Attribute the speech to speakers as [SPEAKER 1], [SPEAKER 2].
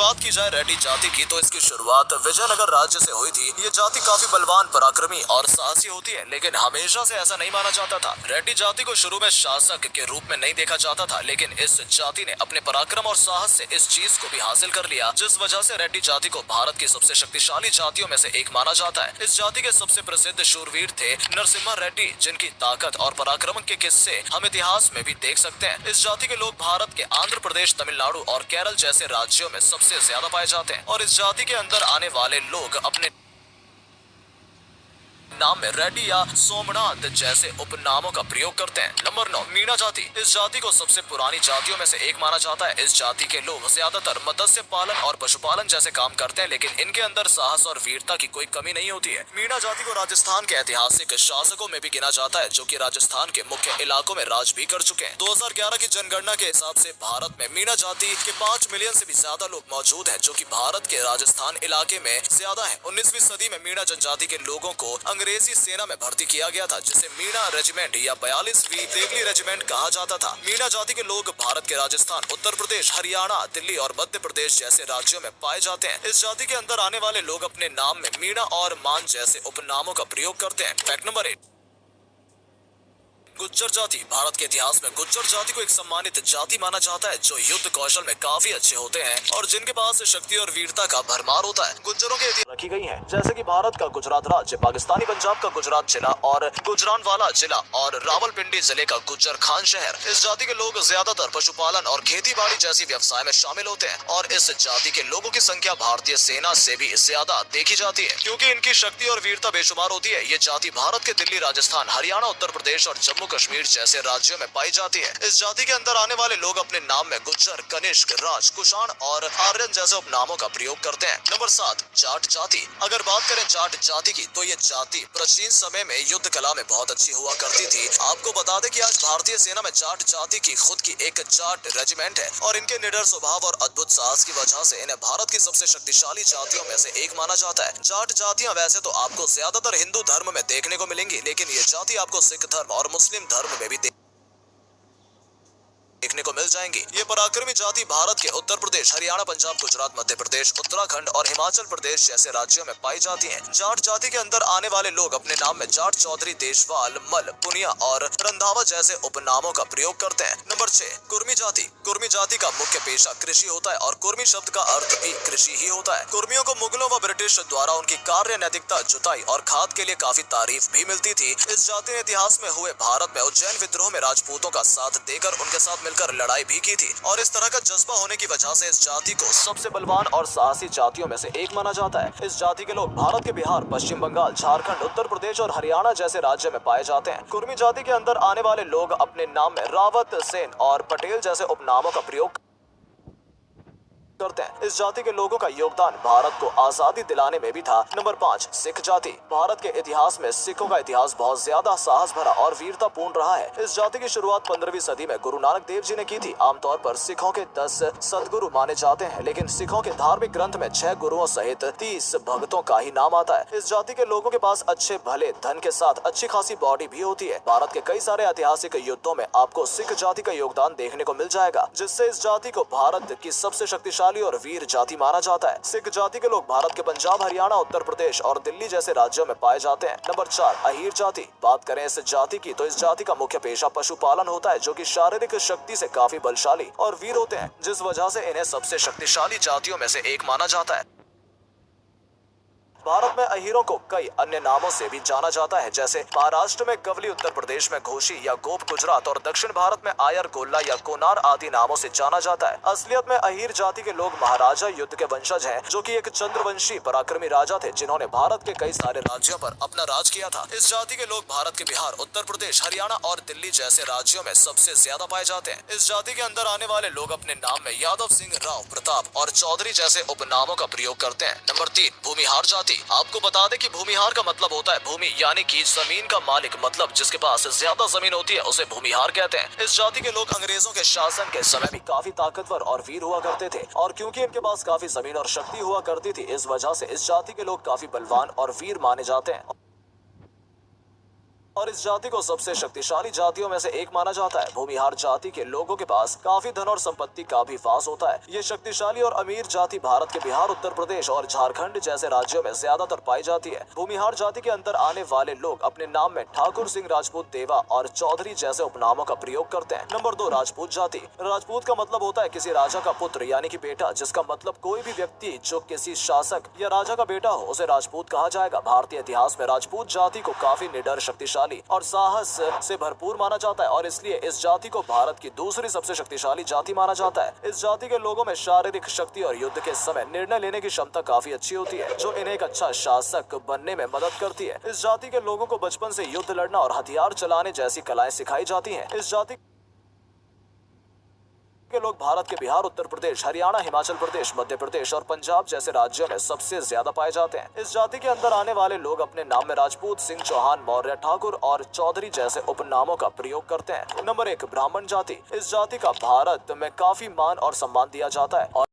[SPEAKER 1] बात की जाए रेड्डी जाति की तो इसकी शुरुआत विजयनगर राज्य से हुई थी। ये जाति काफी बलवान, पराक्रमी और साहसी होती है, लेकिन हमेशा से ऐसा नहीं माना जाता था। रेड्डी जाति को शुरू में शासक के रूप में नहीं देखा जाता था, लेकिन इस जाति ने अपने पराक्रम और साहस से इस चीज को भी हासिल कर लिया, जिस वजह से रेड्डी जाति को भारत की सबसे शक्तिशाली जातियों में से एक माना जाता है। इस जाति के सबसे प्रसिद्ध शूरवीर थे नरसिम्हा रेड्डी, जिनकी ताकत और पराक्रम के किस्से हम इतिहास में भी देख सकते हैं। इस जाति के लोग भारत के आंध्र प्रदेश, तमिलनाडु और केरल जैसे राज्यों में सबसे ज्यादा पाए जाते हैं और इस जाति के अंदर आने वाले लोग अपने नाम में रेड्डी या सोमनाथ जैसे उपनामों का प्रयोग करते हैं। नंबर 9, मीणा जाति। इस जाति को सबसे पुरानी जातियों में से एक माना जाता है। इस जाति के लोग ज्यादातर मत्स्य पालन और पशुपालन जैसे काम करते हैं, लेकिन इनके अंदर साहस और वीरता की कोई कमी नहीं होती है। मीणा जाति को राजस्थान के ऐतिहासिक शासकों में भी गिना जाता है, जो कि राजस्थान के मुख्य इलाकों में राज भी कर चुके हैं। 2011 की जनगणना के हिसाब से भारत में मीणा जाति के 5 मिलियन से भी ज्यादा लोग मौजूद हैं, जो कि भारत के राजस्थान इलाके में ज्यादा है। 19वीं सदी में मीणा जनजाति के लोगों को अंग्रेजी सेना में भर्ती किया गया था, जिसे मीणा रेजिमेंट या 42वीं देवली रेजिमेंट कहा जाता था। मीणा जाति के लोग भारत के राजस्थान, उत्तर प्रदेश, हरियाणा, दिल्ली और मध्य प्रदेश जैसे राज्यों में पाए जाते हैं। इस जाति के अंदर आने वाले लोग अपने नाम में मीणा और मान जैसे उपनामों का प्रयोग करते हैं। फैक्ट नंबर 8, गुज्जर जाति। भारत के इतिहास में गुज्जर जाति को एक सम्मानित जाति माना जाता है, जो युद्ध कौशल में काफी अच्छे होते हैं और जिनके पास शक्ति और वीरता का भरमार होता है। गुज्जरों के इतिहास रखी गई हैं, जैसे कि भारत का गुजरात राज्य, पाकिस्तानी पंजाब का गुजरात जिला और गुजरानवाला जिला और रावलपिंडी जिले का गुज्जर खान शहर। इस जाति के लोग ज्यादातर पशुपालन और खेती बाड़ी जैसी व्यवसाय में शामिल होते हैं और इस जाति के लोगों की संख्या भारतीय सेना से भी ज्यादा देखी जाती है, क्योंकि इनकी शक्ति और वीरता बेशुमार होती है। ये जाति भारत के दिल्ली, राजस्थान, हरियाणा, उत्तर प्रदेश और जम्मू कश्मीर जैसे राज्यों में पाई जाती है। इस जाति के अंदर आने वाले लोग अपने नाम में गुज्जर, कनिष्क, राज, कुषाण और आर्यन जैसे उपनामों का प्रयोग करते हैं। नंबर 7, जाट जाति। अगर बात करें जाट जाति की, तो ये जाति प्राचीन समय में युद्ध कला में बहुत अच्छी हुआ करती थी। आपको बता दें कि आज भारतीय सेना में जाट जाति की खुद की एक जाट रेजिमेंट है और इनके निडर स्वभाव और अद्भुत साहस की वजह से इन्हें भारत की सबसे शक्तिशाली जातियों में से एक माना जाता है। जाट जातियां वैसे तो आपको ज्यादातर हिंदू धर्म में देखने को मिलेंगी, लेकिन ये जाति आपको सिख धर्म और मुस्लिम धर्म में भी देखने को मिल जाएंगी। ये पराक्रमी जाति भारत के उत्तर प्रदेश, हरियाणा, पंजाब, गुजरात, मध्य प्रदेश, उत्तराखंड और हिमाचल प्रदेश जैसे राज्यों में पाई जाती हैं। जाट जाति के अंदर आने वाले लोग अपने नाम में जाट, चौधरी, देशवाल, मल, पुनिया और रंधावा जैसे उपनामों का प्रयोग करते हैं। नंबर 6, कुर्मी जाति। कुर्मी जाति का मुख्य पेशा कृषि होता है और कुर्मी शब्द का अर्थ भी कृषि ही होता है। कुर्मियों को मुगलों व ब्रिटिश द्वारा उनकी कार्य नैतिकता, जुताई और खाद के लिए काफी तारीफ भी मिलती थी। इस जाति ने इतिहास में हुए भारत में उज्जैन विद्रोह में राजपूतों का साथ देकर उनके साथ मिलकर लड़ाई भी की थी और इस तरह का जज्बा होने की वजह से इस जाति को सबसे बलवान और साहसी जातियों में से एक माना जाता है। इस जाति के लोग भारत के बिहार, पश्चिम बंगाल, झारखंड, उत्तर प्रदेश और हरियाणा जैसे राज्य में पाए जाते हैं। कुर्मी जाति के अंदर आने वाले लोग अपने नाम में रावत, सेन और पटेल जैसे उपनामों का प्रयोग करते हैं। इस जाति के लोगों का योगदान भारत को आजादी दिलाने में भी था। नंबर 5, सिख जाति। भारत के इतिहास में सिखों का इतिहास बहुत ज्यादा साहस भरा और वीरता पूर्ण रहा है। इस जाति की शुरुआत 15वीं सदी में गुरु नानक देव जी ने की थी। आमतौर पर सिखों के 10 सदगुरु माने जाते हैं, लेकिन सिखों के धार्मिक ग्रंथ में 6 गुरुओं सहित 30 भक्तों का ही नाम आता है। इस जाति के लोगों के पास अच्छे भले धन के साथ अच्छी खासी बॉडी भी होती है। भारत के कई सारे ऐतिहासिक युद्धों में आपको सिख जाति का योगदान देखने को मिल जाएगा, जिससे इस जाति को भारत की सबसे शक्तिशाली और वीर जाति माना जाता है। सिख जाति के लोग भारत के पंजाब, हरियाणा, उत्तर प्रदेश और दिल्ली जैसे राज्यों में पाए जाते हैं। नंबर 4, अहीर जाति। बात करें इस जाति की, तो इस जाति का मुख्य पेशा पशुपालन होता है, जो कि शारीरिक शक्ति से काफी बलशाली और वीर होते हैं, जिस वजह से इन्हें सबसे शक्तिशाली जातियों में से एक माना जाता है। भारत में अहीरों को कई अन्य नामों से भी जाना जाता है, जैसे महाराष्ट्र में गवली, उत्तर प्रदेश में घोषी या गोप, गुजरात और दक्षिण भारत में आयर, गोल्ला या कोनार आदि नामों से जाना जाता है। असलियत में अहीर जाति के लोग महाराजा युद्ध के वंशज हैं, जो कि एक चंद्रवंशी पराक्रमी राजा थे, जिन्होंने भारत के कई सारे राज्यों पर अपना राज किया था। इस जाति के लोग भारत के बिहार, उत्तर प्रदेश, हरियाणा और दिल्ली जैसे राज्यों में सबसे ज्यादा पाए जाते हैं। इस जाति के अंदर आने वाले लोग अपने नाम में यादव, सिंह, राव, प्रताप और चौधरी जैसे उपनामों का प्रयोग करते हैं। नंबर 3, भूमिहार जाति। आपको बता दें कि भूमिहार का मतलब होता है भूमि, यानी कि जमीन का मालिक, मतलब जिसके पास ज्यादा जमीन होती है उसे भूमिहार कहते हैं। इस जाति के लोग अंग्रेजों के शासन के समय भी काफी ताकतवर और वीर हुआ करते थे और क्योंकि इनके पास काफी जमीन और शक्ति हुआ करती थी, इस वजह से इस जाति के लोग काफी बलवान और वीर माने जाते हैं। और इस जाति को सबसे शक्तिशाली जातियों में से एक माना जाता है। भूमिहार जाति के लोगों के पास काफी धन और संपत्ति का भी वास होता है। ये शक्तिशाली और अमीर जाति भारत के बिहार, उत्तर प्रदेश और झारखंड जैसे राज्यों में ज्यादातर पाई जाती है। भूमिहार जाति के अंदर आने वाले लोग अपने नाम में ठाकुर, सिंह, राजपूत, देवा और चौधरी जैसे उपनामों का प्रयोग करते हैं। नंबर 2, राजपूत जाति। राजपूत का मतलब होता है किसी राजा का पुत्र यानी कि बेटा, जिसका मतलब कोई भी व्यक्ति जो किसी शासक या राजा का बेटा हो उसे राजपूत कहा जाएगा। भारतीय इतिहास में राजपूत जाति को काफी निडर, शक्तिशाली और साहस से भरपूर माना जाता है और इसलिए इस जाति को भारत की दूसरी सबसे शक्तिशाली जाति माना जाता है। इस जाति के लोगों में शारीरिक शक्ति और युद्ध के समय निर्णय लेने की क्षमता काफी अच्छी होती है, जो इन्हें एक अच्छा शासक बनने में मदद करती है। इस जाति के लोगों को बचपन से युद्ध लड़ना और हथियार चलाने जैसी कलाएं सिखाई जाती हैं। इस जाति के लोग भारत के बिहार, उत्तर प्रदेश, हरियाणा, हिमाचल प्रदेश, मध्य प्रदेश और पंजाब जैसे राज्यों में सबसे ज्यादा पाए जाते हैं। इस जाति के अंदर आने वाले लोग अपने नाम में राजपूत, सिंह, चौहान, मौर्य, ठाकुर और चौधरी जैसे उपनामों का प्रयोग करते हैं। नंबर 1, ब्राह्मण जाति। इस जाति का भारत में काफी मान और सम्मान दिया जाता है और